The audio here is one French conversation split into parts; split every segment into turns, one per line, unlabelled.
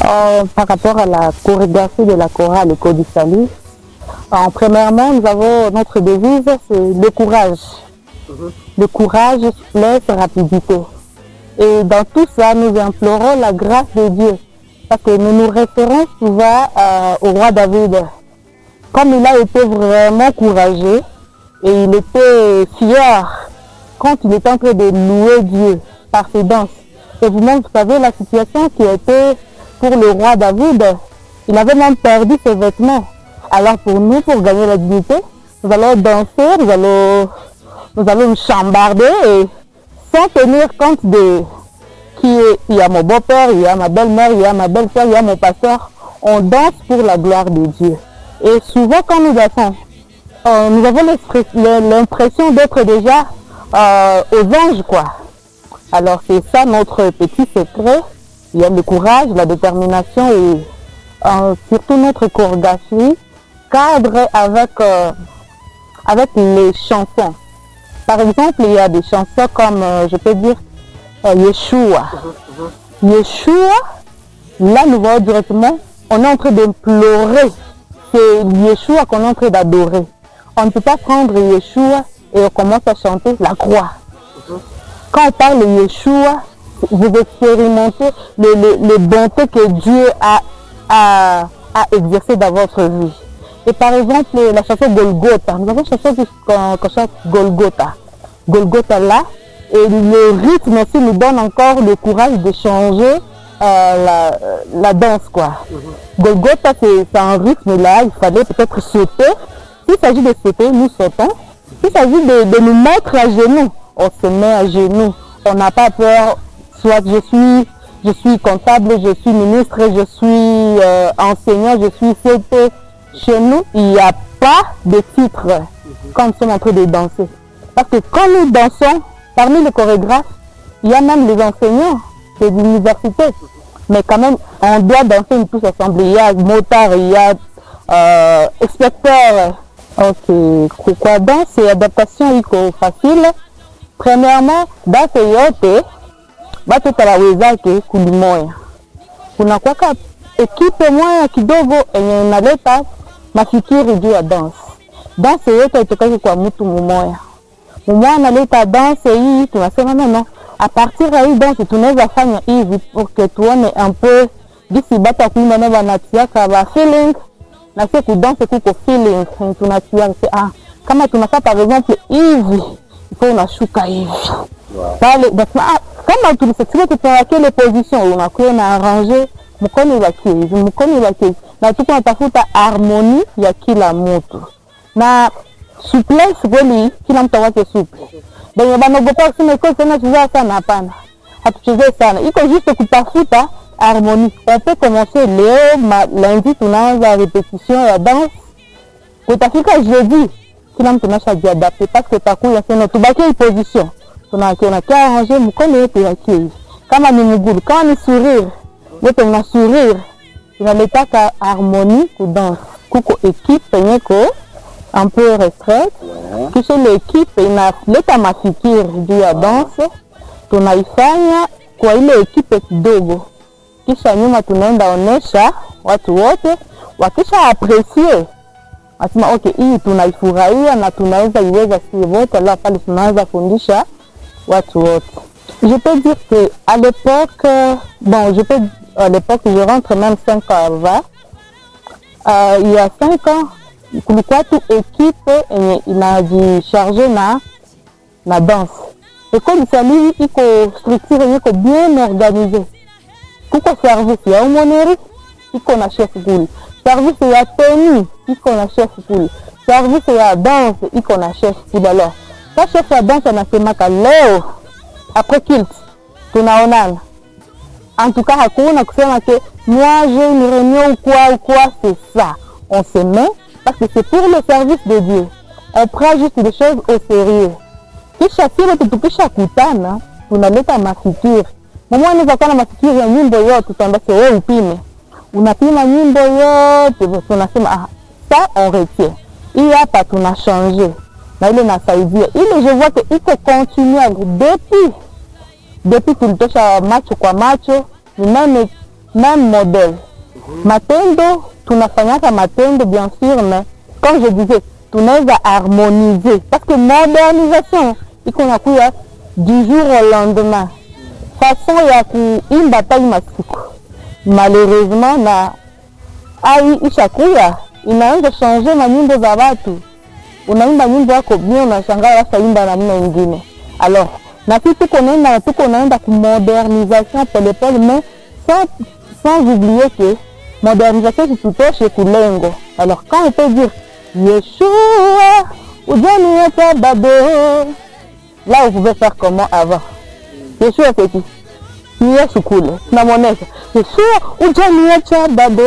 Par rapport à la chorégraphie de la chorale Écho du Salut, premièrement, nous avons notre devise, c'est le courage. Le courage, souplesse, rapidité. Et dans tout ça, nous implorons la grâce de Dieu. Parce que nous nous référons souvent au roi David. Comme il a été vraiment courageux et il était fier quand il était en train de louer Dieu par ses danses. Et vous-même, vous savez la situation qui était pour le roi David. Il avait même perdu ses vêtements. Alors pour nous, pour gagner la dignité, nous allons danser, nous allons nous chambarder et sans tenir compte de il y a mon beau-père, il y a ma belle-mère, il y a ma belle-sœur, il y a mon pasteur. On danse pour la gloire de Dieu. Et souvent quand nous dansons, nous avons l'impression d'être déjà aux anges, quoi. Alors c'est ça notre petit secret. Il y a le courage, la détermination et surtout notre chorégraphie cadre avec les chansons. Par exemple, il y a des chansons comme, je peux dire, Yeshua. Yeshua, là nous voyons directement, on est en train d'implorer. C'est Yeshua qu'on est en train d'adorer. On ne peut pas prendre Yeshua et on commence à chanter la croix. Quand on parle de Yeshua, vous expérimentez les bontés que Dieu a exercées dans votre vie. Et par exemple, la chanson Golgotha, nous avons une chanson qu'on chante Golgotha. Golgotha là, et le rythme aussi nous donne encore le courage de changer la danse, quoi. Golgotha, c'est un rythme là, il fallait peut-être sauter. S'il s'agit de sauter, nous sautons. S'il s'agit de nous mettre à genoux, on se met à genoux. On n'a pas peur, soit je suis comptable, je suis ministre, je suis enseignant, je suis CP. Chez nous, il n'y a pas de titre quand nous sommes en train de danser. Parce que quand nous dansons, parmi les chorégraphes, il y a même les enseignants de l'université. Mais quand même, on doit danser tous ensemble. Il y a motard, il y a inspecteur. Ok, pourquoi danse et adaptation facile. Premièrement, danse yote, batu talawezake kulimoya. Kuna kwaka ekipe moya kidogo enye inaleta mafikiri juu ya dance. Dance yote haitokaki kwa mtu mmoja. Mmoja analeta dance hii, tunasema non, à partir ya hii dance tunaweza fanya hivi pour que tuone un peu gisi bata kuimba na banatiaka ba feeling na sio kudanse kuko feeling tunatia kama tunafanya par exemple hivi il faut unashuka hivi. Pale kama tulisatia tutawake les positions unakuwa na arranger mkono wake hivi mkono wake na tuko tunatafuta harmonie ya kila mtu na souplesse kweli kila mtu wake souple. Benye banagopa kusema iko sana cheza sana hapana. Hatucheze sana. Iko juste kutafuta harmonie. On peut commencer lundi tunaanza répétition ya danse. Kutafika jeudi kila mtu anashajiadapter parce que takuya sema tubaki hii position. Tunakiona kia arranger mkono yetu yake hivi. Kama ni mguu, kama ni sourire, yote una sourire. Inaletaka harmonie ku danse. Kuko équipe yenyeko un peu restreinte. Kisha l'équipe inaleta mafikiri juu ya danse. Tunaifanya kwa ile ekipe kidogo. Kisha nyuma tunaenda onesha watu wote wakisha aprecier. Asema okay, hii tunaifurahia na tunaweza iweza si wote là pale tunaanza fundisha watu wote. Je peux dire que à l'époque à l'époque je rentre même 5 ans avant. Il y a 5 ans kulikuwa tu ekipe yenye inajicharge na danse. École du Salut iko structure iko bien organisée. Kuko service ya umoneri iko na chef pool. Service ya tenue iko na chef pool. Service ya danse iko na chef pool. Alors, sa chef ya danse anasemaka leo après kilt tunaonana. En tout cas, hakuna kusema que moi j'ai une réunion ou quoi, c'est ça. On se met parce que c'est pour le service de Dieu. On prend juste des choses au sérieux. Kisha kile tukisha kutana tunaleta mafikiri. Mama anaweza kuwa na mafikiri ya nyimbo yote tutambase wewe upime. Unapima nyimbo yote tunasema ça on retient. Hii hapa tuna changer. Na ile nasaidia. Ile je vois que iko continuer depuis tulitosha macho kwa macho, ni même même modèle. Matendo, tunafanyaka matendo bien sûr, mais comme je disais, tunaweza harmoniser. Parce que modernisation, iko nakuya du jour au lendemain. Façon ya kuimba tai masiku. Malheureusement, na ai ishakuya, inaanza changer manyimbo za watu. Unaimba nyimbo yako bien, unashangaa sasa imba namna nyingine. Alors, na sisi tuko naenda ku modernisation polepole, mais sans oublier que modernisation tutoshe kulengo. Alors, quand on peut dire Yeshua, ujani yata bado, là vous pouvez faire comment avant. Yeshua c'est qui? Yesu kule, na monnaie. Yeshua, ujani yata bado.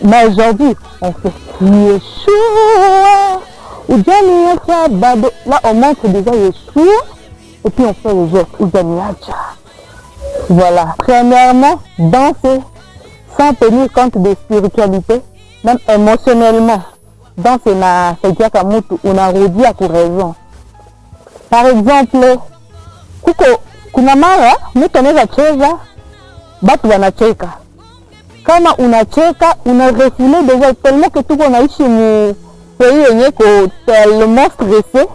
Mais aujourd'hui, on fait Yeshua, ujani yata bado. Là on montre déjà Yeshua, et puis on fait les gestes, ujani yata. Voilà. Premièrement, danser sans tenir compte des spiritualités, même émotionnellement. Danser na saidia kama mtu unarudia kwa raison. Par exemple, kuna mara mtu anaweza cheza, batu wanacheka. Kama unacheka, unarefoule déjà tellement que tuko naishi mu pays yenye ko tellement stressé.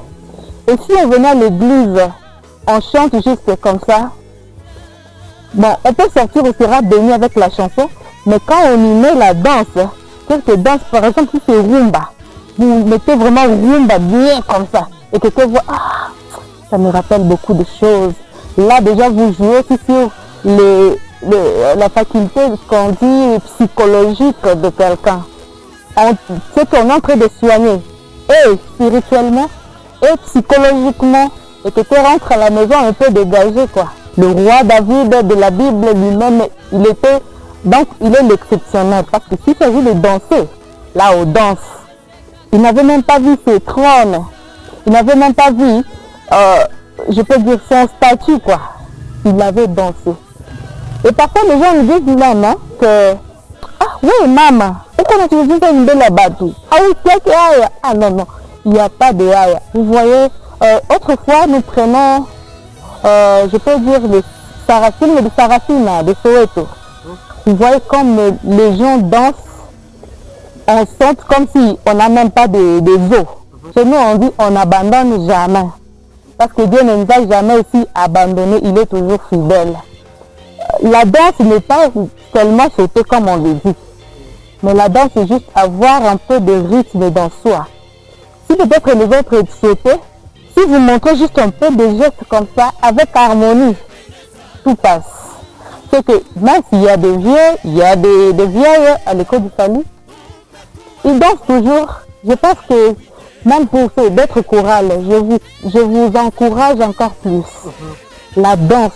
Et si on venait à l'église, on chante juste comme ça. Bon, on peut sortir au sera béni avec la chanson, mais quand on y met la danse, quelques danses, par exemple, si c'est rumba, vous mettez vraiment rumba bien comme ça, et que tu vois, ah, ça me rappelle beaucoup de choses. Là, déjà, vous jouez aussi sur la faculté, ce qu'on dit, psychologique de quelqu'un. C'est qu'on est en train de soigner, et spirituellement, et psychologiquement, et que tu rentres à la maison un peu dégagé, quoi. Le roi David de la Bible lui-même, il est l'exceptionnel. Parce que s'il s'agit de danser, là, aux danses, il n'avait même pas vu ses trônes. Il n'avait même pas vu, je peux dire, son statut, quoi. Il avait dansé. Et parfois, les gens me disent même hein, que, ah oui, maman, pourquoi tu veux une belle abattu? Ah oui, c'est aïe. Ah non, non, il n'y a pas de aïe. Vous voyez, autrefois, nous prenons, je peux dire, les Sarrafines, mais des Sarrafines, des Soweto. Vous voyez comme les gens dansent, on sent comme si on n'a même pas des os. Chez nous, on dit on n'abandonne jamais. Parce que Dieu ne nous a jamais aussi abandonné, il est toujours fidèle. La danse n'est pas seulement sauter comme on le dit. Mais la danse, c'est juste avoir un peu de rythme dans soi. Si peut-être les autres sautaient, si vous montrez juste un peu de gestes comme ça, avec harmonie, tout passe. C'est que même s'il y a des vieux, il y a des vieilles à l'école du salut, ils dansent toujours. Je pense que même pour d'autres chorales, je vous encourage encore plus. La danse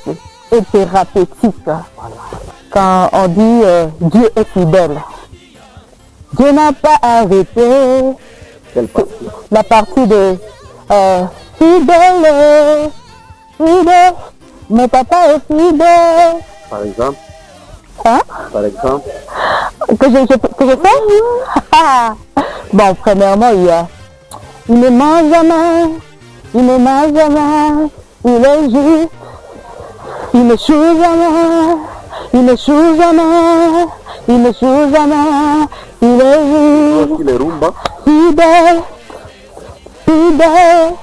est thérapeutique. Quand on dit Dieu est fidèle. Dieu n'a pas arrêté. La partie de fidèle, fidèle, mon papa est fidèle.
Par exemple.
Hein?
Par exemple.
Que je fais? Bon, premièrement, il ne ment jamais, il ne ment jamais, il est juste, il ne choue jamais, il ne choue jamais, il ne choue jamais, il est juste,
Il est rumba.
fidèle, fidèle,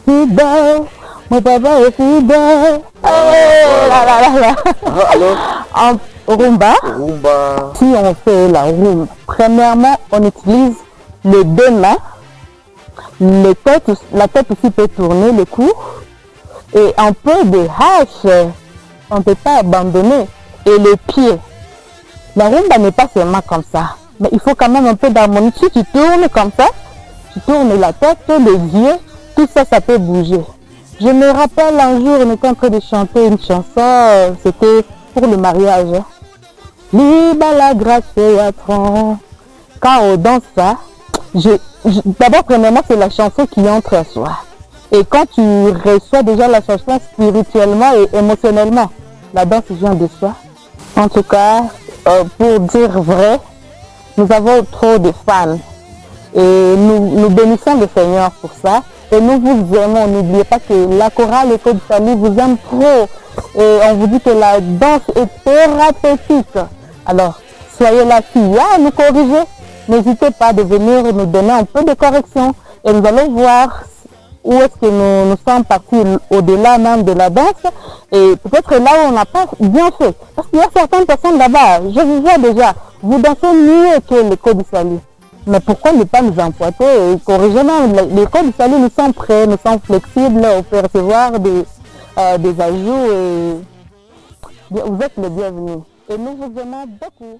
fidèle, mon papa est fidèle. Oh là là là là.
Alors,
En rumba,
rumba.
si on fait la rumba, premièrement, on utilise les deux mains, la tête aussi peut tourner, le cou, et un peu de hache, on ne peut pas abandonner, et les pieds. La rumba n'est pas seulement comme ça, mais il faut quand même un peu d'harmonie. Si tu tournes comme ça, tu tournes la tête, les yeux, tout ça, ça peut bouger. Je me rappelle un jour, on était en train de chanter une chanson, c'était pour le mariage. Liba la grâce et attend. Quand on danse ça, d'abord, premièrement, c'est la chanson qui entre à soi. Et quand tu reçois déjà la chanson spirituellement et émotionnellement, la danse vient de soi. En tout cas, pour dire vrai, nous avons trop de fans. Et nous bénissons le Seigneur pour ça. Et nous vous aimons. N'oubliez pas que la chorale École du Salut vous aime trop. et on vous dit que la danse est thérapeutique. Alors, soyez là qui à nous corriger. N'hésitez pas de venir nous donner un peu de correction et nous allons voir où est-ce que nous sommes partis au-delà même de la danse et peut-être là où on n'a pas bien fait. Parce qu'il y a certaines personnes là-bas, je vous vois déjà, vous dansez mieux que les codes du salut. Mais pourquoi ne pas nous empoîter et corriger même les codes du salut, nous sommes prêts, nous sommes flexibles, on peut recevoir des ajouts et vous êtes les bienvenus. Et nous vous aimons beaucoup.